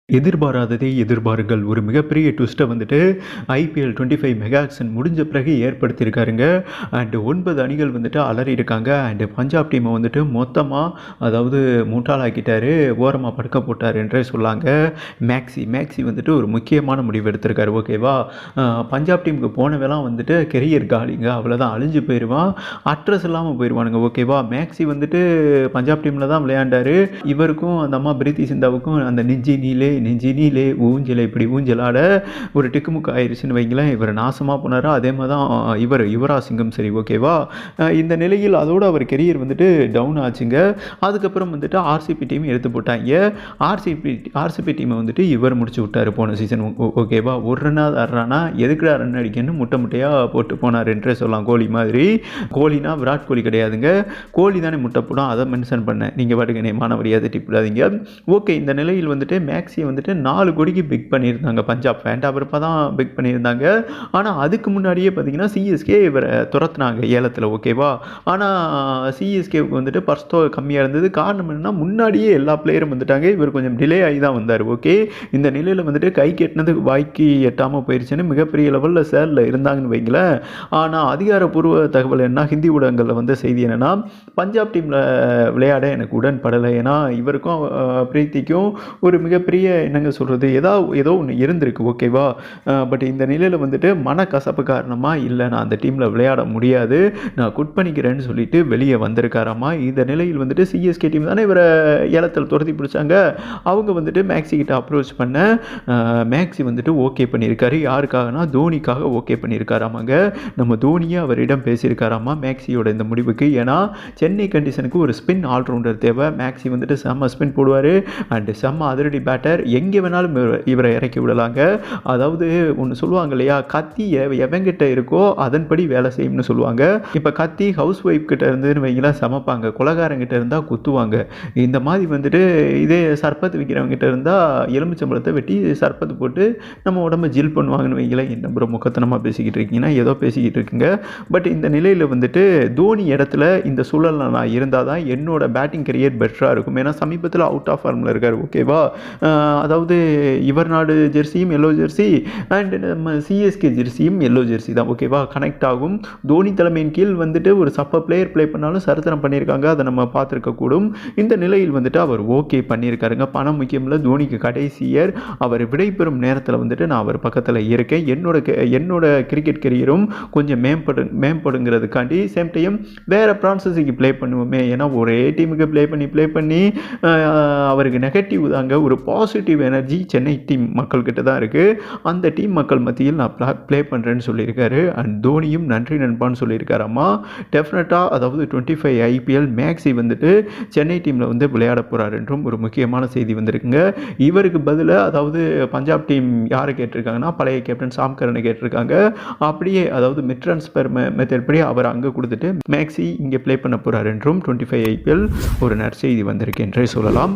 எதிர்பாராததை எதிர்பாருங்கள். ஒரு மிகப்பெரிய ட்விஸ்ட்ட வந்துட்டு ஐபிஎல் 25 மெகா ஆக்ஷன் முடிஞ்ச பிறகு ஏற்படுத்தியிருக்காருங்க. அண்ட் 9 அணிகள் வந்துட்டு அலறியிருக்காங்க. அண்ட் பஞ்சாப் டீமை வந்துட்டு மொத்தமா அதாவது முட்டாளாக்கிட்டாரு, ஓரமா படுக்க போட்டார் என்றே சொல்லாங்க. மேக்ஸி வந்துட்டு ஒரு முக்கியமான முடிவு எடுத்திருக்காரு. ஓகேவா, பஞ்சாப் டீமுக்கு போனவெல்லாம் வந்துட்டு கெரியர் காலிங்க, அவ்வளோதான், அழிஞ்சு போயிடுவான், அட்ரஸ் இல்லாமல் போயிடுவானுங்க. ஓகேவா, மேக்ஸி வந்துட்டு பஞ்சாப் டீமில் தான் விளையாண்டாரு. இவருக்கும் அந்த அம்மா பிரீத்தி சிந்தாவுக்கும் அந்த நெஞ்சினிலே ஊஞ்சலை இப்படி ஊஞ்சலாட ஒரு டிக்குமுக்கு ஆயிடுச்சுன்னு வைங்களேன். இவர் நாசமாக போனாரா, அதே மாதிரி தான் யுவராஜ் சிங்கும் சரி. ஓகேவா, இந்த நிலையில் அதோடு அவர் கெரியர் வந்துட்டு டவுன் ஆச்சுங்க. அதுக்கப்புறம் வந்துட்டு ஆர்சிபி டீம் எடுத்து போட்டாங்க. ஆர்சிபி டீமை வந்துட்டு இவர் முடிச்சு விட்டார் போன சீசன். ஓகேவா, ஒரு ரன்னாவது ஆடுறானா எதுக்குடா ரன் அடிக்கணும்னு முட்டையாக போட்டு போனார் என்றே சொல்லலாம். கோலி மாதிரி. கோலினா விராட் கோலி கிடையாதுங்க, கோலி தானே முட்டை போடும், அதை மென்ஷன் பண்ணேன். நீங்கள் பாட்டுக்கு மாணவரியாதை டிப்பிடாதீங்க. ஓகே, இந்த நிலையில் வந்துட்டு மேக்ஸியை வந்துட்டு 4 கோடிக்கு பிக் பண்ணியிருந்தாங்க பஞ்சாப். வேண்டாவிருப்பா தான் பிக் பண்ணியிருந்தாங்க. ஆனால் அதுக்கு முன்னாடியே பார்த்தீங்கன்னா சிஎஸ்கே இவரை துரத்துனாங்க ஏலத்தில். ஓகேவா, ஆனால் சிஎஸ்கேவுக்கு வந்துட்டு பர்ஸ்தோ கம்மியாக இருந்தது. காரணம் என்னன்னா முன்னாடியே எல்லா பிளேயரும் வந்துட்டாங்க, இவர் கொஞ்சம் டிலே ஆகி தான் வந்தார். ஓகே, இந்த நிலையில் வந்துட்டு கை கெட்டினது வாய்க்கு எட்டாமல் போயிடுச்சுன்னு மிகப்பெரிய லெவலில் சேரில் இருந்தாங்கன்னு வைங்களேன். ஆனால் அதிகாரப்பூர்வ தகவல் என்ன, ஹிந்தி ஊடகங்களில் வந்து செய்தி என்னென்னா, பஞ்சாப் டீமில் விளையாட எனக்கு உடன்படலை. ஏன்னா இவருக்கும் பிரீத்திக்கும் ஒரு மிகப்பெரிய என்னங்க சொல்கிறது, ஏதோ ஒன்று இருந்திருக்கு. ஓகேவா, பட் இந்த நிலையில் வந்துட்டு மனக்கசப்பு காரணமாக இல்லை, நான் அந்த டீமில் விளையாட முடியாது, நான் குட் பண்ணிக்கிறேன்னு சொல்லிட்டு வெளியே வந்திருக்காராமா. இந்த நிலையில் வந்துட்டு சிஎஸ்கே டீம் தானே இவரை ஏலத்தில் துரத்தி பிடிச்சாங்க. அவங்க வந்துட்டு மேக்ஸி கிட்ட அப்ரோச் பண்ண மேக்ஸி வந்துட்டு ஓகே பண்ணியிருக்காரு. யாருக்காகனா தோனிக்காக ஓகே பண்ணியிருக்காராமாங்க. நம்ம தோனியை அவரிடம் பேசியிருக்காராமா மேக்ஸியோட இந்த முடிவுக்கு. ஏன்னா சென்னை கண்டிஷனுக்கு ஒரு ஸ்பின் ஆல்ரவுண்டர் தேவை. மேக்ஸி வந்துட்டு செம்ம ஸ்பின் போடுவார் அண்ட் செம்ம அதிரடி பேட்டர், எங்கே வேணாலும் இவரை இறக்கி விடலாங்க. அதாவது ஒன்று சொல்லுவாங்க இல்லையா, கத்தி எவங்கிட்ட இருக்கோ அதன்படி வேலை செய்யும்னு சொல்லுவாங்க. இப்போ கத்தி ஹவுஸ் ஒய்ஃப் கிட்ட இருந்துன்னு வைங்களேன் சமைப்பாங்க, கொலகாரங்கிட்ட இருந்தால் குத்துவாங்க. இந்த மாதிரி வந்துட்டு இதே சர்பத்து விற்கிறவங்ககிட்ட இருந்தால் எலுமிச்சம்பழத்தை வெட்டி சர்பத்து போட்டு நம்ம உடம்பை ஜில் பண்ணுவாங்கன்னு வைங்களேன். என்ன ப்ரோ முக்கத்தனமாக பேசிக்கிட்டு இருக்கீங்கன்னா, ஏதோ பேசிக்கிட்டு இருக்குங்க. பட் இந்த நிலையில் வந்துட்டு தோனி இடத்துல இந்த சூழலில் நான் இருந்தால் தான் என்னோட பேட்டிங் கரியர் பெட்டராக இருக்கும். ஏன்னா சமீபத்தில் அவுட் ஆஃப் ஃபார்மில் இருக்கார். ஓகேவா, அதாவது இவர் நாடு ஜெர்சியும் எல்லோ ஜெர்சி அண்ட் நம்ம சிஎஸ்கே ஜெர்சியும் எல்லோ ஜெர்சி தான். ஓகேவா, கனெக்ட் ஆகும். தோனி தலைமையின் கீழ் வந்துட்டு ஒரு சப்ப பிளேயர் ப்ளே பண்ணாலும் சரித்திரம் பண்ணியிருக்காங்க, அதை நம்ம பார்த்துருக்கக்கூடும். இந்த நிலையில் வந்துட்டு அவர் ஓகே பண்ணியிருக்காருங்க. பணம் முக்கியமில்ல, தோனிக்கு கடைசி இயர், அவர் விடைபெறும் நேரத்தில் வந்துட்டு நான் அவர் பக்கத்தில் இருக்கேன். என்னோட கிரிக்கெட் கரியரும் கொஞ்சம் மேம்படுங்கிறதுக்காண்டி சேம் டைம் வேறு பிரான்சஸுக்கு ப்ளே பண்ணுவோமே. ஏன்னா ஒரே டீமுக்கு ப்ளே பண்ணி அவருக்கு நெகட்டிவ் தாங்க. ஒரு பாசிட்டிவ் எனர்ஜி சென்னை டீம் மக்கள்கிட்ட தான் இருக்குது. அந்த டீம் மக்கள் மத்தியில் நான் ப்ளே பண்ணுறேன்னு சொல்லியிருக்காரு. அண்ட் தோனியும் நன்றி நண்பான்னு சொல்லியிருக்காராம்மா. டெஃபினட்டாக அதாவது 25 ஐபிஎல் மேக்ஸி வந்துட்டு சென்னை டீமில் வந்து விளையாட போகிறார் என்றும் ஒரு முக்கியமான செய்தி வந்திருக்குங்க. இவருக்கு பதிலாக அதாவது பஞ்சாப் டீம் யாரை கேட்டிருக்காங்கன்னா பழைய கேப்டன் சாம் கரனை கேட்டிருக்காங்க. அப்படியே அதாவது மிட் ட்ரான்ஸ்ஃபர் மெத்தட் படி அவர் அங்கே கொடுத்துட்டு மேக்ஸி இங்கே ப்ளே பண்ண போகிறார் என்றும் 25 ஐபிஎல் ஒரு நற்செய்தி வந்திருக்கு என்றே சொல்லலாம்.